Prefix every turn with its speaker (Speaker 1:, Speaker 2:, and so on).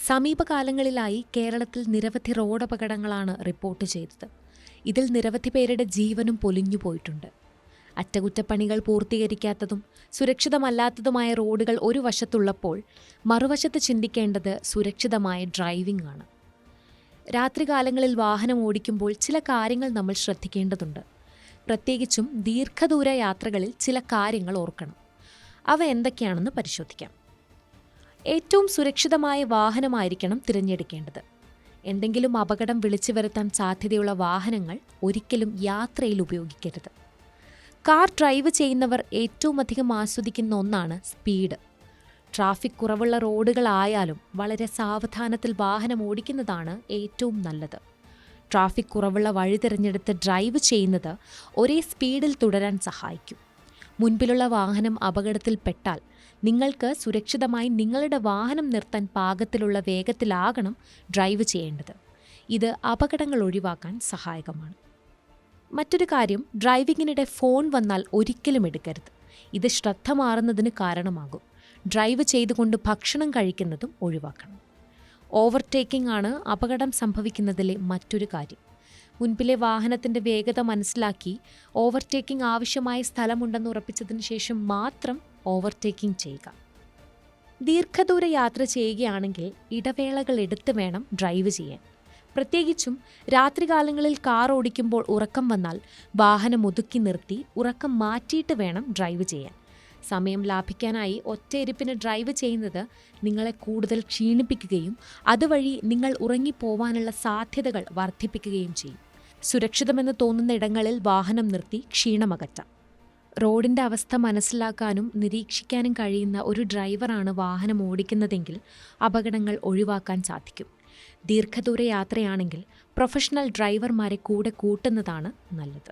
Speaker 1: സമീപകാലങ്ങളിലായി കേരളത്തിൽ നിരവധി റോഡപകടങ്ങളാണ് റിപ്പോർട്ട് ചെയ്തത്. ഇതിൽ നിരവധി പേരുടെ ജീവനും പൊലിഞ്ഞുപോയിട്ടുണ്ട്. അറ്റകുറ്റപ്പണികൾ പൂർത്തീകരിക്കാത്തതും സുരക്ഷിതമല്ലാത്തതുമായ റോഡുകൾ ഒരു വശത്തുള്ളപ്പോൾ മറുവശത്ത് ചിന്തിക്കേണ്ടത് സുരക്ഷിതമായ ഡ്രൈവിംഗ് ആണ്. രാത്രികാലങ്ങളിൽ വാഹനം ഓടിക്കുമ്പോൾ ചില കാര്യങ്ങൾ നമ്മൾ ശ്രദ്ധിക്കേണ്ടതുണ്ട്. പ്രത്യേകിച്ചും ദീർഘദൂര യാത്രകളിൽ ചില കാര്യങ്ങൾ ഓർക്കണം. അവ എന്തൊക്കെയാണെന്ന് പരിശോധിക്കാം. ഏറ്റവും സുരക്ഷിതമായ വാഹനമായിരിക്കണം തിരഞ്ഞെടുക്കേണ്ടത്. എന്തെങ്കിലും അപകടം വിളിച്ചു വരുത്താൻ സാധ്യതയുള്ള വാഹനങ്ങൾ ഒരിക്കലും യാത്രയിൽ ഉപയോഗിക്കരുത്. കാർ ഡ്രൈവ് ചെയ്യുന്നവർ ഏറ്റവും അധികം ആസ്വദിക്കുന്ന ഒന്നാണ് സ്പീഡ്. ട്രാഫിക് കുറവുള്ള റോഡുകളായാലും വളരെ സാവധാനത്തിൽ വാഹനം ഓടിക്കുന്നതാണ് ഏറ്റവും നല്ലത്. ട്രാഫിക് കുറവുള്ള വഴി തിരഞ്ഞെടുത്ത് ഡ്രൈവ് ചെയ്യുന്നത് ഒരേ സ്പീഡിൽ തുടരാൻ സഹായിക്കും. മുൻപിലുള്ള വാഹനം അപകടത്തിൽപ്പെട്ടാൽ നിങ്ങൾക്ക് സുരക്ഷിതമായി നിങ്ങളുടെ വാഹനം നിർത്താൻ പാകത്തിലുള്ള വേഗത്തിലാകണം ഡ്രൈവ് ചെയ്യേണ്ടത്. ഇത് അപകടങ്ങൾ ഒഴിവാക്കാൻ സഹായകമാണ്. മറ്റൊരു കാര്യം, ഡ്രൈവിങ്ങിനിടെ ഫോൺ വന്നാൽ ഒരിക്കലും എടുക്കരുത്. ഇത് ശ്രദ്ധ മാറുന്നതിന് കാരണമാകും. ഡ്രൈവ് ചെയ്തുകൊണ്ട് ഭക്ഷണം കഴിക്കുന്നതും ഒഴിവാക്കണം. ഓവർടേക്കിംഗ് ആണ് അപകടം സംഭവിക്കുന്നതിലെ മറ്റൊരു കാര്യം. മുൻപിലെ വാഹനത്തിൻ്റെ വേഗത മനസ്സിലാക്കി ഓവർടേക്കിംഗ് ആവശ്യമായ സ്ഥലമുണ്ടെന്ന് ഉറപ്പിച്ചതിന് ശേഷം മാത്രം ഓവർടേക്കിംഗ് ചെയ്യുക. ദീർഘദൂര യാത്ര ചെയ്യുകയാണെങ്കിൽ ഇടവേളകൾ എടുത്ത് വേണം ഡ്രൈവ് ചെയ്യാൻ. പ്രത്യേകിച്ചും രാത്രികാലങ്ങളിൽ കാർ ഓടിക്കുമ്പോൾ ഉറക്കം വന്നാൽ വാഹനം ഒതുക്കി നിർത്തി ഉറക്കം മാറ്റിയിട്ട് വേണം ഡ്രൈവ് ചെയ്യാൻ. സമയം ലാഭിക്കാനായി ഒറ്റയിരുപ്പിന് ഡ്രൈവ് ചെയ്യുന്നത് നിങ്ങളെ കൂടുതൽ ക്ഷീണിപ്പിക്കുകയും അതുവഴി നിങ്ങൾ ഉറങ്ങിപ്പോവാനുള്ള സാധ്യതകൾ വർദ്ധിപ്പിക്കുകയും ചെയ്യും. സുരക്ഷിതമെന്ന് തോന്നുന്ന ഇടങ്ങളിൽ വാഹനം നിർത്തി ക്ഷീണമകറ്റാം. റോഡിൻ്റെ അവസ്ഥ മനസ്സിലാക്കാനും നിരീക്ഷിക്കാനും കഴിയുന്ന ഒരു ഡ്രൈവറാണ് വാഹനം ഓടിക്കുന്നതെങ്കിൽ അപകടങ്ങൾ ഒഴിവാക്കാൻ സാധിക്കും. ദീർഘദൂര യാത്രയാണെങ്കിൽ പ്രൊഫഷണൽ ഡ്രൈവർമാരെ കൂടെ കൂട്ടുന്നതാണ് നല്ലത്.